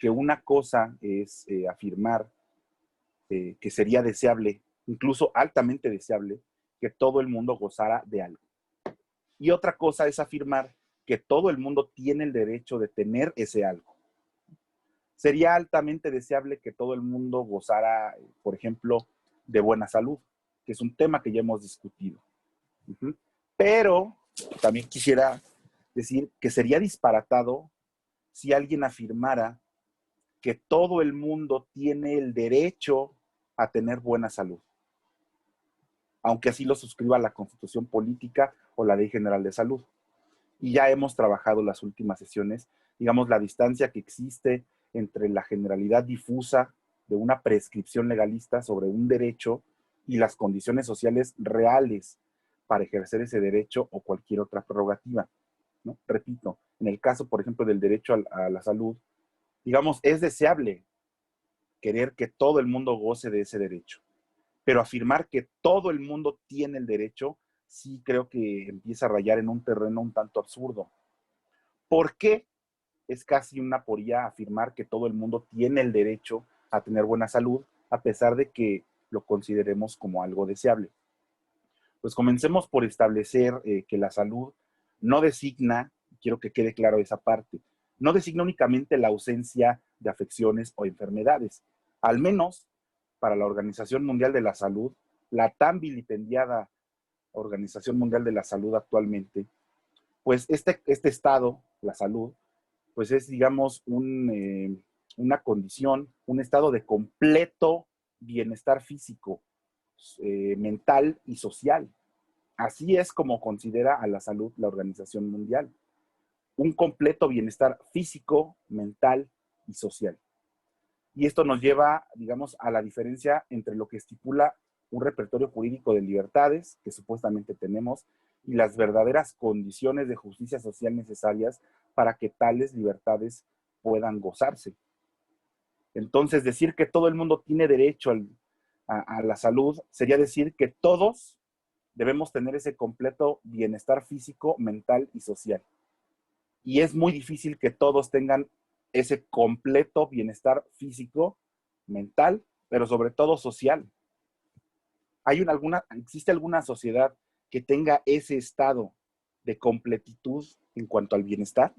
que una cosa es afirmar que sería deseable, incluso altamente deseable, que todo el mundo gozara de algo. Y otra cosa es afirmar que todo el mundo tiene el derecho de tener ese algo. Sería altamente deseable que todo el mundo gozara, por ejemplo, de buena salud, que es un tema que ya hemos discutido. Pero también quisiera decir que sería disparatado si alguien afirmara que todo el mundo tiene el derecho a tener buena salud, aunque así lo suscriba la Constitución Política o la Ley General de Salud. Y ya hemos trabajado las últimas sesiones, digamos, la distancia que existe entre la generalidad difusa de una prescripción legalista sobre un derecho y las condiciones sociales reales para ejercer ese derecho o cualquier otra prerrogativa, ¿no? Repito, en el caso, por ejemplo, del derecho a la salud, digamos, es deseable querer que todo el mundo goce de ese derecho, pero afirmar que todo el mundo tiene el derecho, sí creo que empieza a rayar en un terreno un tanto absurdo. ¿Por qué es casi una aporía afirmar que todo el mundo tiene el derecho a tener buena salud, a pesar de que lo consideremos como algo deseable? Pues comencemos por establecer que la salud no designa, quiero que quede claro esa parte, no designa únicamente la ausencia de afecciones o enfermedades. Al menos para la Organización Mundial de la Salud, la tan vilipendiada Organización Mundial de la Salud actualmente, pues este estado, la salud, pues es, digamos, una condición, un estado de completo bienestar físico, mental y social. Así es como considera a la salud la Organización Mundial. Un completo bienestar físico, mental y social. Y esto nos lleva, digamos, a la diferencia entre lo que estipula un repertorio jurídico de libertades que supuestamente tenemos y las verdaderas condiciones de justicia social necesarias para que tales libertades puedan gozarse. Entonces, decir que todo el mundo tiene derecho a la salud sería decir que todos debemos tener ese completo bienestar físico, mental y social. Y es muy difícil que todos tengan ese completo bienestar físico, mental, pero sobre todo social. ¿Existe alguna sociedad que tenga ese estado de completitud en cuanto al bienestar?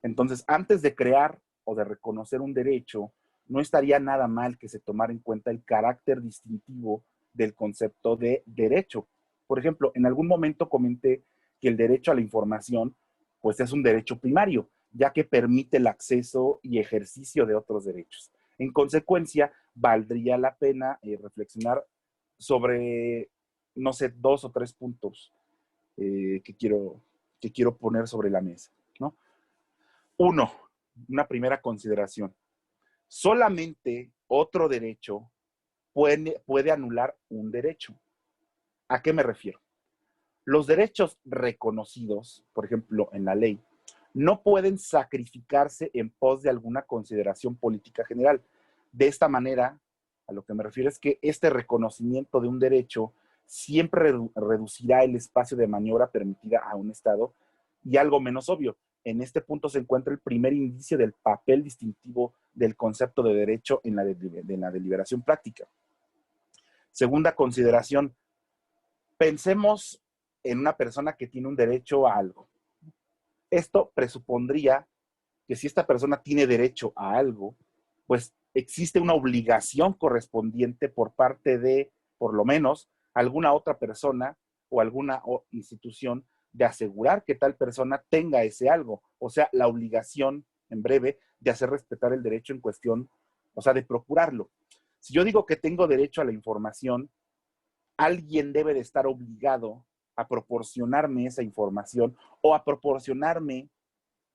Entonces, antes de crear o de reconocer un derecho, no estaría nada mal que se tomara en cuenta el carácter distintivo del concepto de derecho. Por ejemplo, en algún momento comenté que el derecho a la información, pues es un derecho primario, ya que permite el acceso y ejercicio de otros derechos. En consecuencia, valdría la pena reflexionar sobre, no sé, 2 o 3 puntos que quiero poner sobre la mesa, ¿no? Uno, una primera consideración. Solamente otro derecho puede anular un derecho. ¿A qué me refiero? Los derechos reconocidos, por ejemplo, en la ley, no pueden sacrificarse en pos de alguna consideración política general. De esta manera, a lo que me refiero es que este reconocimiento de un derecho siempre reducirá el espacio de maniobra permitida a un Estado. Y algo menos obvio, en este punto se encuentra el primer indicio del papel distintivo del concepto de derecho en la deliberación práctica. Segunda consideración, pensemos en una persona que tiene un derecho a algo. Esto presupondría que si esta persona tiene derecho a algo, pues existe una obligación correspondiente por parte de, por lo menos, alguna otra persona o alguna institución de asegurar que tal persona tenga ese algo. O sea, la obligación, en breve, de hacer respetar el derecho en cuestión, o sea, de procurarlo. Si yo digo que tengo derecho a la información, alguien debe de estar obligado a proporcionarme esa información o a proporcionarme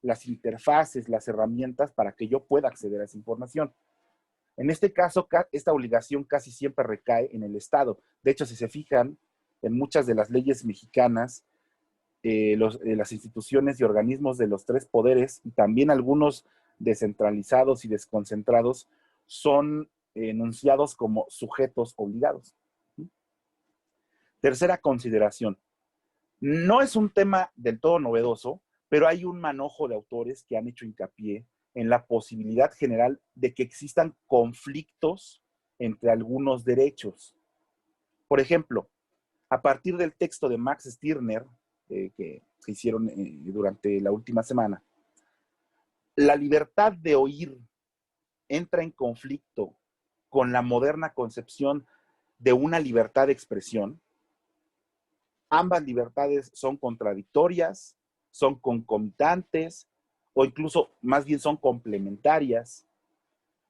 las interfaces, las herramientas para que yo pueda acceder a esa información. En este caso, esta obligación casi siempre recae en el Estado. De hecho, si se fijan, en muchas de las leyes mexicanas, las instituciones y organismos de los tres poderes y también algunos descentralizados y desconcentrados son enunciados como sujetos obligados. Tercera consideración. No es un tema del todo novedoso, pero hay un manojo de autores que han hecho hincapié en la posibilidad general de que existan conflictos entre algunos derechos. Por ejemplo, a partir del texto de Max Stirner, que hicieron durante la última semana, la libertad de oír entra en conflicto con la moderna concepción de una libertad de expresión. Ambas libertades son contradictorias, son concomitantes o incluso más bien son complementarias.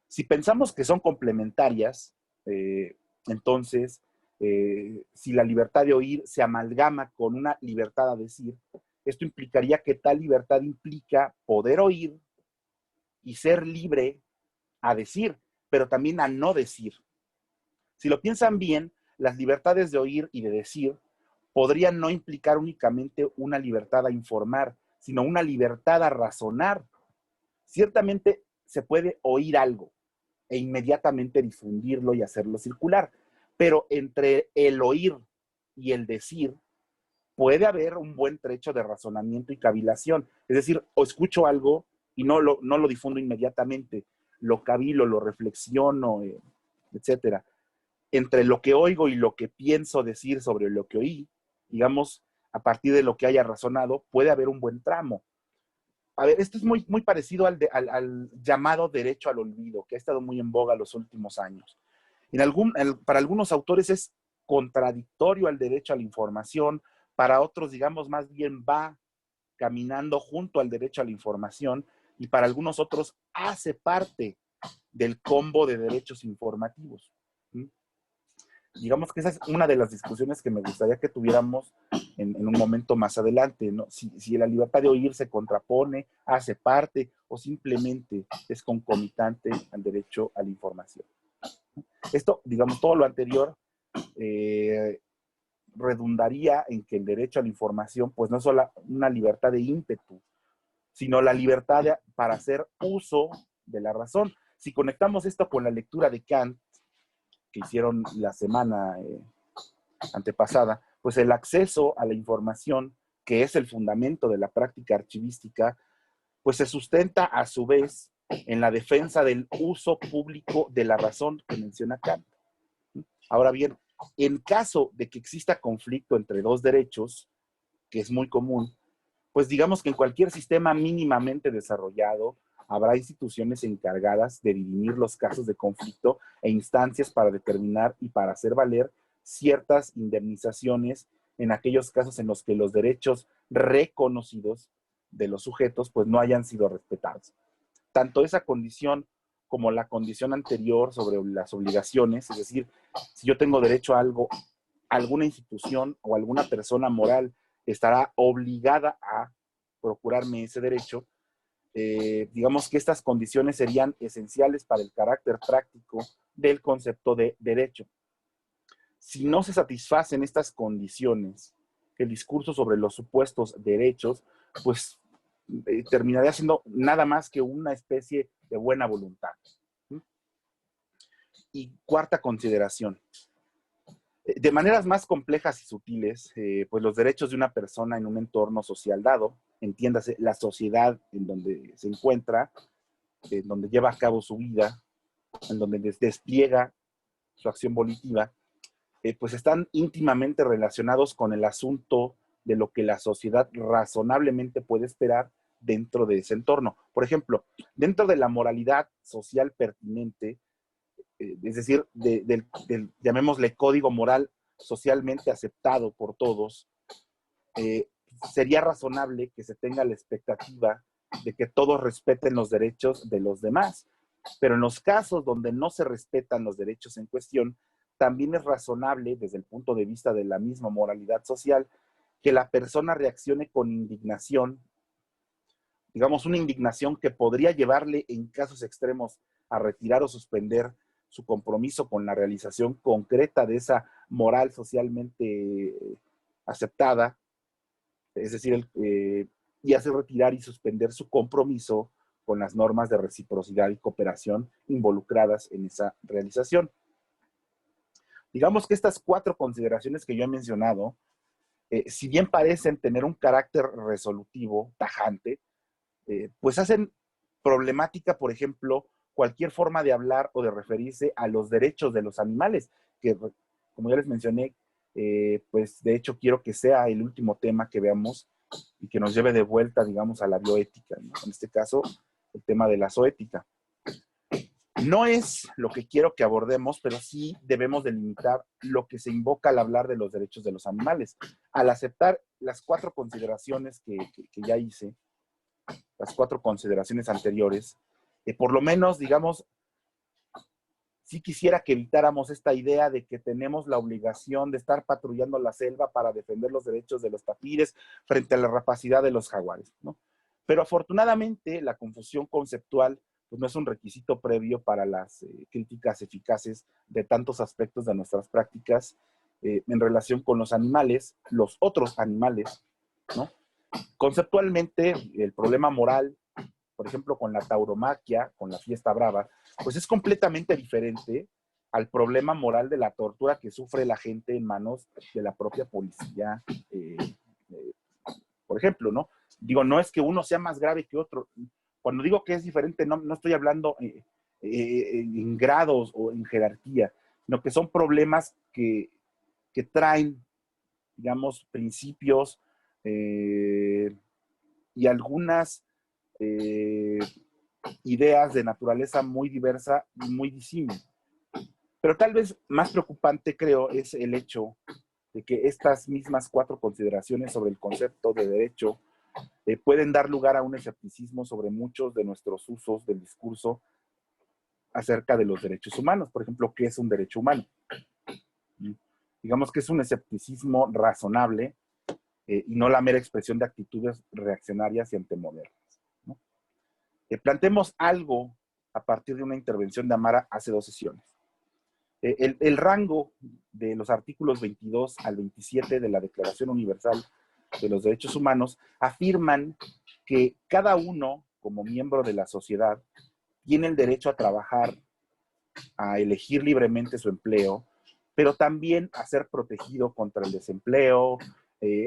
Si pensamos que son complementarias, entonces, si la libertad de oír se amalgama con una libertad a decir, esto implicaría que tal libertad implica poder oír y ser libre a decir, pero también a no decir. Si lo piensan bien, las libertades de oír y de decir podrían no implicar únicamente una libertad a informar, sino una libertad a razonar. Ciertamente se puede oír algo e inmediatamente difundirlo y hacerlo circular, pero entre el oír y el decir puede haber un buen trecho de razonamiento y cavilación. Es decir, o escucho algo y no lo difundo inmediatamente, lo cavilo, lo reflexiono, etcétera. Entre lo que oigo y lo que pienso decir sobre lo que oí, digamos, a partir de lo que haya razonado, puede haber un buen tramo. A ver, esto es muy parecido al llamado derecho al olvido, que ha estado muy en boga los últimos años. Para algunos autores es contradictorio al derecho a la información, para otros, digamos, más bien va caminando junto al derecho a la información y para algunos otros hace parte del combo de derechos informativos. ¿Mm? Digamos que esa es una de las discusiones que me gustaría que tuviéramos en un momento más adelante, ¿no? Si la libertad de oír se contrapone, hace parte o simplemente es concomitante al derecho a la información. Esto, digamos, todo lo anterior redundaría en que el derecho a la información pues no es solo una libertad de ímpetu, sino la libertad para hacer uso de la razón. Si conectamos esto con la lectura de Kant, que hicieron la semana antepasada, pues el acceso a la información, que es el fundamento de la práctica archivística, pues se sustenta a su vez en la defensa del uso público de la razón que menciona Kant. Ahora bien, en caso de que exista conflicto entre dos derechos, que es muy común, pues digamos que en cualquier sistema mínimamente desarrollado habrá instituciones encargadas de dirimir los casos de conflicto e instancias para determinar y para hacer valer ciertas indemnizaciones en aquellos casos en los que los derechos reconocidos de los sujetos pues no hayan sido respetados. Tanto esa condición como la condición anterior sobre las obligaciones, es decir, si yo tengo derecho a algo, alguna institución o alguna persona moral estará obligada a procurarme ese derecho, digamos que estas condiciones serían esenciales para el carácter práctico del concepto de derecho. Si no se satisfacen estas condiciones, el discurso sobre los supuestos derechos, pues terminaría siendo nada más que una especie de buena voluntad. Y cuarta consideración. De maneras más complejas y sutiles, pues los derechos de una persona en un entorno social dado, entiéndase, la sociedad en donde se encuentra, en donde lleva a cabo su vida, en donde despliega su acción volitiva, pues están íntimamente relacionados con el asunto de lo que la sociedad razonablemente puede esperar dentro de ese entorno. Por ejemplo, dentro de la moralidad social pertinente, es decir, llamémosle código moral socialmente aceptado por todos, sería razonable que se tenga la expectativa de que todos respeten los derechos de los demás. Pero en los casos donde no se respetan los derechos en cuestión, también es razonable, desde el punto de vista de la misma moralidad social, que la persona reaccione con indignación, digamos, una indignación que podría llevarle en casos extremos a retirar o suspender su compromiso con la realización concreta de esa moral socialmente aceptada, es decir, y hace retirar y suspender su compromiso con las normas de reciprocidad y cooperación involucradas en esa realización. Digamos que estas cuatro consideraciones que yo he mencionado si bien parecen tener un carácter resolutivo, tajante, pues hacen problemática, por ejemplo, cualquier forma de hablar o de referirse a los derechos de los animales, que como ya les mencioné, pues de hecho quiero que sea el último tema que veamos y que nos lleve de vuelta, digamos, a la bioética, ¿no? En este caso, el tema de la zoética. No es lo que quiero que abordemos, pero sí debemos delimitar lo que se invoca al hablar de los derechos de los animales. Al aceptar las 4 consideraciones que ya hice, las 4 consideraciones anteriores, por lo menos, digamos, sí quisiera que evitáramos esta idea de que tenemos la obligación de estar patrullando la selva para defender los derechos de los tapires frente a la rapacidad de los jaguares, ¿no? Pero afortunadamente la confusión conceptual pues no es un requisito previo para las críticas eficaces de tantos aspectos de nuestras prácticas en relación con los animales, los otros animales, ¿no? Conceptualmente, el problema moral, por ejemplo, con la tauromaquia, con la fiesta brava, pues es completamente diferente al problema moral de la tortura que sufre la gente en manos de la propia policía, eh, por ejemplo, ¿no? Digo, no es que uno sea más grave que otro. Cuando digo que es diferente, no estoy hablando en grados o en jerarquía, sino que son problemas que traen, digamos, principios y algunas ideas de naturaleza muy diversa y muy disímil. Pero tal vez más preocupante, creo, es el hecho de que estas mismas 4 consideraciones sobre el concepto de derecho pueden dar lugar a un escepticismo sobre muchos de nuestros usos del discurso acerca de los derechos humanos. Por ejemplo, ¿qué es un derecho humano? Digamos que es un escepticismo razonable y no la mera expresión de actitudes reaccionarias y antemodernas, ¿no? Planteemos algo a partir de una intervención de Amara hace 2 sesiones. El rango de los artículos 22 al 27 de la Declaración Universal de los Derechos Humanos afirman que cada uno, como miembro de la sociedad, tiene el derecho a trabajar, a elegir libremente su empleo, pero también a ser protegido contra el desempleo,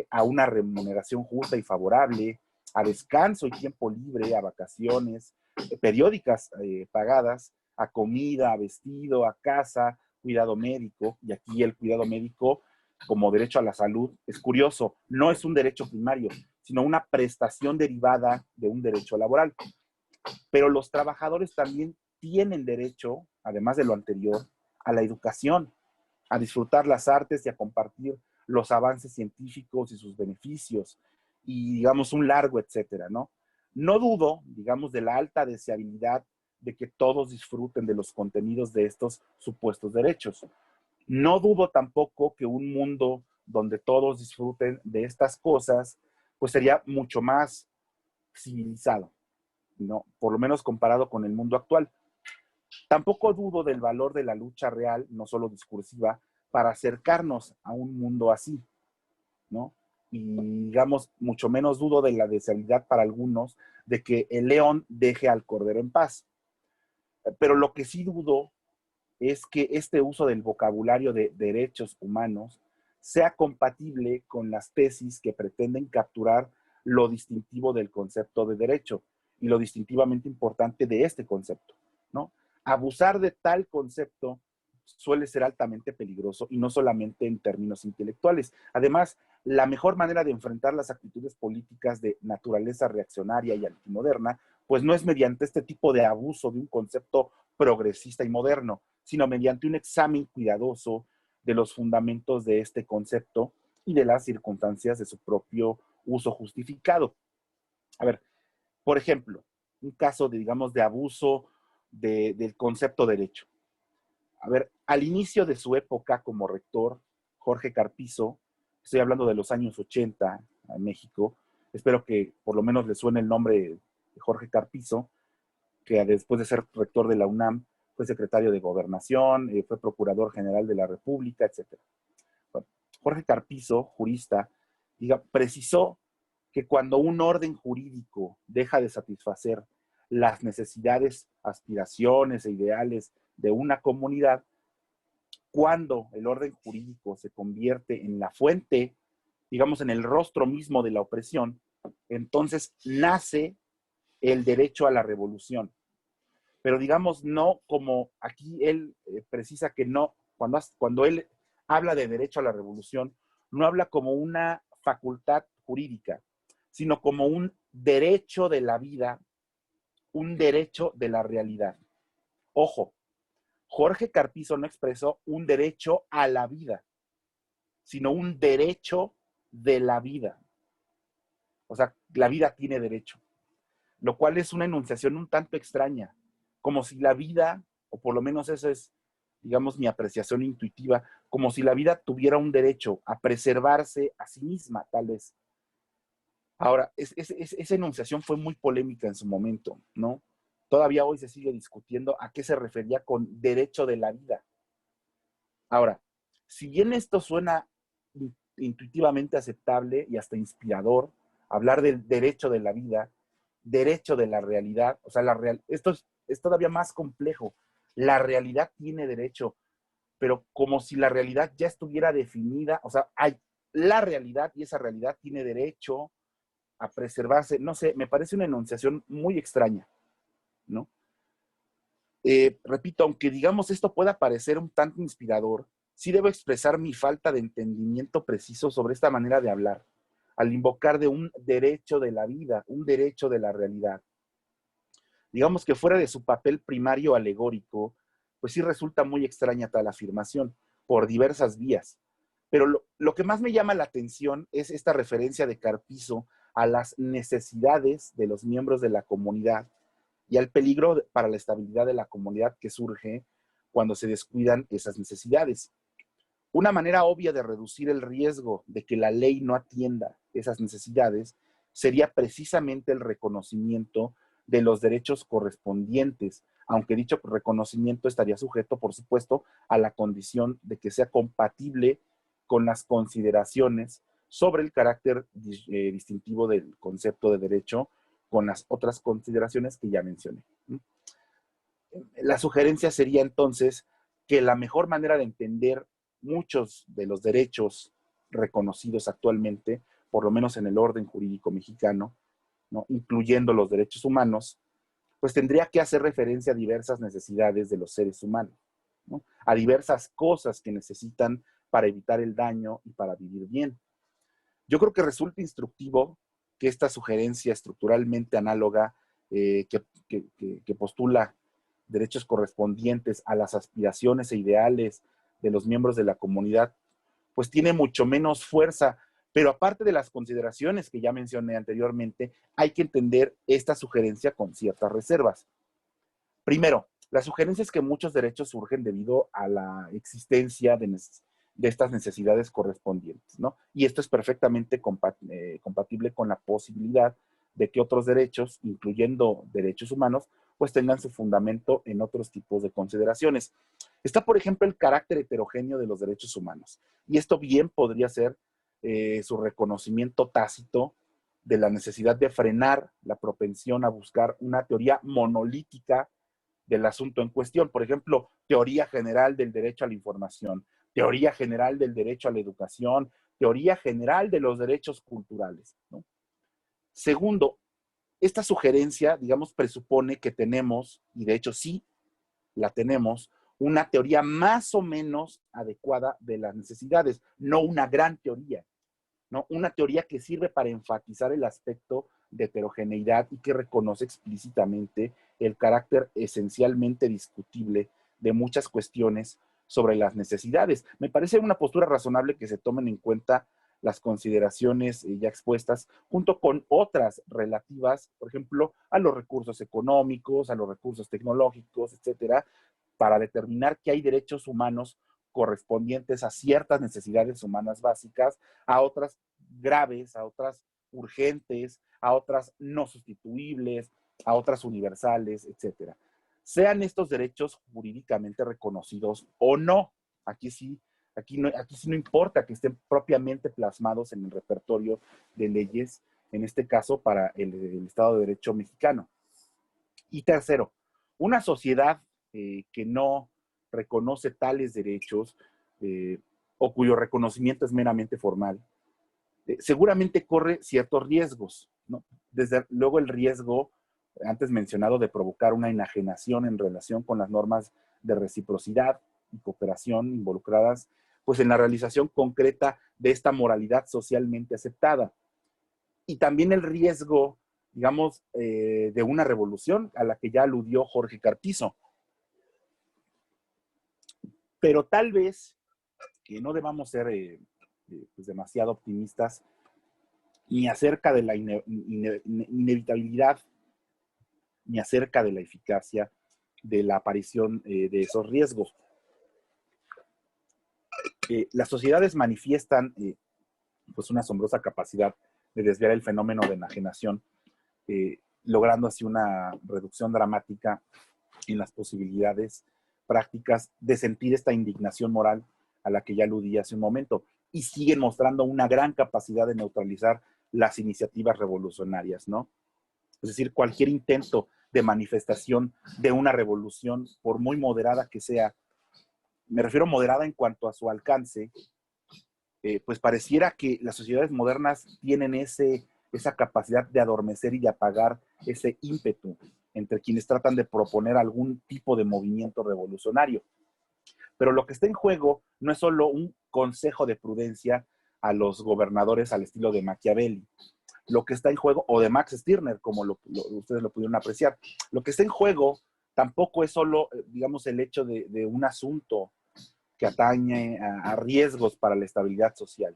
a una remuneración justa y favorable, a descanso y tiempo libre, a vacaciones periódicas pagadas, a comida, a vestido, a casa, cuidado médico, y aquí el cuidado médico como derecho a la salud es curioso, no es un derecho primario, sino una prestación derivada de un derecho laboral. Pero los trabajadores también tienen derecho, además de lo anterior, a la educación, a disfrutar las artes y a compartir los avances científicos y sus beneficios, y digamos un largo etcétera, ¿no? No dudo, digamos, de la alta deseabilidad de que todos disfruten de los contenidos de estos supuestos derechos. No dudo tampoco que un mundo donde todos disfruten de estas cosas, pues sería mucho más civilizado, ¿no? Por lo menos comparado con el mundo actual. Tampoco dudo del valor de la lucha real, no solo discursiva, para acercarnos a un mundo así, ¿no? Y digamos, mucho menos dudo de la deseabilidad para algunos de que el león deje al cordero en paz. Pero lo que sí dudo es que este uso del vocabulario de derechos humanos sea compatible con las tesis que pretenden capturar lo distintivo del concepto de derecho y lo distintivamente importante de este concepto, ¿no? Abusar de tal concepto suele ser altamente peligroso y no solamente en términos intelectuales. Además, la mejor manera de enfrentar las actitudes políticas de naturaleza reaccionaria y antimoderna, pues no es mediante este tipo de abuso de un concepto progresista y moderno, sino mediante un examen cuidadoso de los fundamentos de este concepto y de las circunstancias de su propio uso justificado. A ver, por ejemplo, un caso de, digamos, de abuso del concepto derecho. A ver, al inicio de su época como rector, Jorge Carpizo, estoy hablando de los años 80 en México, espero que por lo menos le suene el nombre de Jorge Carpizo, que después de ser rector de la UNAM, fue secretario de Gobernación, fue procurador general de la República, etc. Bueno, Jorge Carpizo, jurista, precisó que cuando un orden jurídico deja de satisfacer las necesidades, aspiraciones e ideales de una comunidad, cuando el orden jurídico se convierte en la fuente digamos, en el rostro mismo de la opresión, entonces nace el derecho a la revolución. Pero digamos, no como aquí él precisa que no, cuando él habla de derecho a la revolución, no habla como una facultad jurídica, sino como un derecho de la vida, un derecho de la realidad. Ojo, Jorge Carpizo no expresó un derecho a la vida, sino un derecho de la vida. O sea, la vida tiene derecho, lo cual es una enunciación un tanto extraña, como si la vida, o por lo menos eso es, digamos, mi apreciación intuitiva, como si la vida tuviera un derecho a preservarse a sí misma, tal vez. Ahora, esa enunciación fue muy polémica en su momento, ¿no? Todavía hoy se sigue discutiendo a qué se refería con derecho de la vida. Ahora, si bien esto suena intuitivamente aceptable y hasta inspirador, hablar del derecho de la vida, derecho de la realidad, o sea, esto es todavía más complejo. La realidad tiene derecho, pero como si la realidad ya estuviera definida, o sea, hay la realidad y esa realidad tiene derecho a preservarse. No sé, me parece una enunciación muy extraña, ¿no? Repito, aunque digamos esto pueda parecer un tanto inspirador, sí debo expresar mi falta de entendimiento preciso sobre esta manera de hablar, al invocar de un derecho de la vida, un derecho de la realidad. Digamos que fuera de su papel primario alegórico, pues sí resulta muy extraña tal afirmación, por diversas vías. Pero lo que más me llama la atención es esta referencia de Carpizo a las necesidades de los miembros de la comunidad y al peligro para la estabilidad de la comunidad que surge cuando se descuidan esas necesidades. Una manera obvia de reducir el riesgo de que la ley no atienda esas necesidades sería precisamente el reconocimiento de los derechos correspondientes, aunque dicho reconocimiento estaría sujeto, por supuesto, a la condición de que sea compatible con las consideraciones sobre el carácter distintivo del concepto de derecho con las otras consideraciones que ya mencioné. La sugerencia sería entonces que la mejor manera de entender muchos de los derechos reconocidos actualmente, por lo menos en el orden jurídico mexicano, ¿no?, incluyendo los derechos humanos, pues tendría que hacer referencia a diversas necesidades de los seres humanos, ¿no?, a diversas cosas que necesitan para evitar el daño y para vivir bien. Yo creo que resulta instructivo que esta sugerencia estructuralmente análoga que postula derechos correspondientes a las aspiraciones e ideales de los miembros de la comunidad, pues tiene mucho menos fuerza. Pero aparte de las consideraciones que ya mencioné anteriormente, hay que entender esta sugerencia con ciertas reservas. Primero, la sugerencia es que muchos derechos surgen debido a la existencia de estas necesidades correspondientes, ¿no? Y esto es perfectamente compatible con la posibilidad de que otros derechos, incluyendo derechos humanos, pues tengan su fundamento en otros tipos de consideraciones. Está, por ejemplo, el carácter heterogéneo de los derechos humanos. Y esto bien podría ser su reconocimiento tácito de la necesidad de frenar la propensión a buscar una teoría monolítica del asunto en cuestión. Por ejemplo, teoría general del derecho a la información, teoría general del derecho a la educación, teoría general de los derechos culturales, ¿no? Segundo, esta sugerencia, digamos, presupone que tenemos, y de hecho sí la tenemos, una teoría más o menos adecuada de las necesidades, no una gran teoría, ¿no? Una teoría que sirve para enfatizar el aspecto de heterogeneidad y que reconoce explícitamente el carácter esencialmente discutible de muchas cuestiones sobre las necesidades. Me parece una postura razonable que se tomen en cuenta las consideraciones ya expuestas, junto con otras relativas, por ejemplo, a los recursos económicos, a los recursos tecnológicos, etcétera, para determinar que hay derechos humanos correspondientes a ciertas necesidades humanas básicas, a otras graves, a otras urgentes, a otras no sustituibles, a otras universales, etcétera. Sean estos derechos jurídicamente reconocidos o no. Aquí sí, aquí sí no importa que estén propiamente plasmados en el repertorio de leyes, en este caso para el Estado de Derecho mexicano. Y tercero, una sociedad que no reconoce tales derechos o cuyo reconocimiento es meramente formal, seguramente corre ciertos riesgos, ¿no? Desde luego el riesgo, antes mencionado, de provocar una enajenación en relación con las normas de reciprocidad y cooperación involucradas, pues en la realización concreta de esta moralidad socialmente aceptada. Y también el riesgo, digamos, de una revolución a la que ya aludió Jorge Carpizo. Pero tal vez que no debamos ser pues demasiado optimistas ni acerca de la inevitabilidad, ni acerca de la eficacia de la aparición de esos riesgos. Las sociedades manifiestan pues una asombrosa capacidad de desviar el fenómeno de enajenación, logrando así una reducción dramática en las posibilidades prácticas de sentir esta indignación moral a la que ya aludí hace un momento, y siguen mostrando una gran capacidad de neutralizar las iniciativas revolucionarias, ¿no? Es decir, cualquier intento de manifestación de una revolución, por muy moderada que sea, me refiero moderada en cuanto a su alcance, pues pareciera que las sociedades modernas tienen esa capacidad de adormecer y de apagar ese ímpetu entre quienes tratan de proponer algún tipo de movimiento revolucionario. Pero lo que está en juego no es solo un consejo de prudencia a los gobernadores al estilo de Machiavelli. Lo que está en juego, o de Max Stirner, como ustedes lo pudieron apreciar, lo que está en juego tampoco es solo, digamos, el hecho de un asunto que atañe a riesgos para la estabilidad social.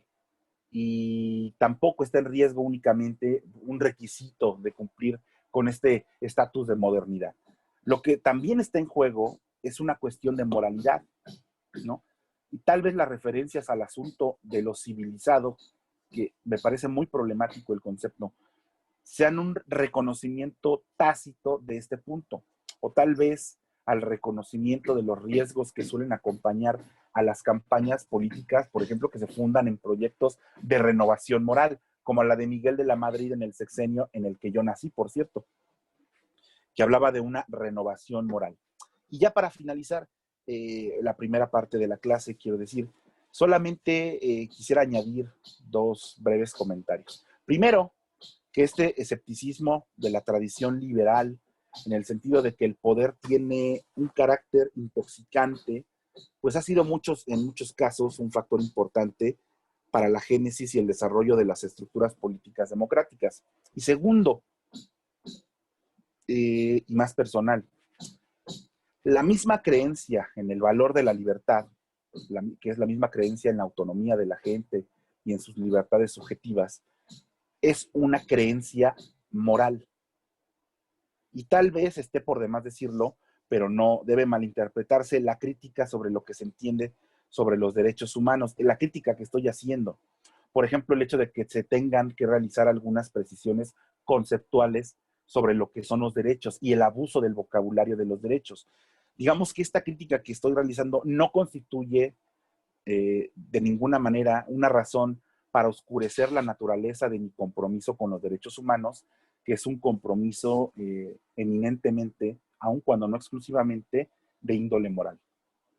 Y tampoco está en riesgo únicamente un requisito de cumplir con este estatus de modernidad. Lo que también está en juego es una cuestión de moralidad, ¿no? Y tal vez las referencias al asunto de lo civilizado, que me parece muy problemático el concepto, sean un reconocimiento tácito de este punto, o tal vez al reconocimiento de los riesgos que suelen acompañar a las campañas políticas, por ejemplo, que se fundan en proyectos de renovación moral, como la de Miguel de la Madrid en el sexenio en el que yo nací, por cierto, que hablaba de una renovación moral. Y ya para finalizar la primera parte de la clase, quiero decir, solamente quisiera añadir dos breves comentarios. Primero, que este escepticismo de la tradición liberal, en el sentido de que el poder tiene un carácter intoxicante, pues ha sido en muchos casos un factor importante para la génesis y el desarrollo de las estructuras políticas democráticas. Y segundo, y más personal, la misma creencia en el valor de la libertad, que es la misma creencia en la autonomía de la gente y en sus libertades subjetivas, es una creencia moral. Y tal vez esté por demás decirlo, pero no debe malinterpretarse la crítica sobre lo que se entiende sobre los derechos humanos, la crítica que estoy haciendo. Por ejemplo, el hecho de que se tengan que realizar algunas precisiones conceptuales sobre lo que son los derechos y el abuso del vocabulario de los derechos. Digamos que esta crítica que estoy realizando no constituye de ninguna manera una razón para oscurecer la naturaleza de mi compromiso con los derechos humanos, que es un compromiso eminentemente, aun cuando no exclusivamente, de índole moral.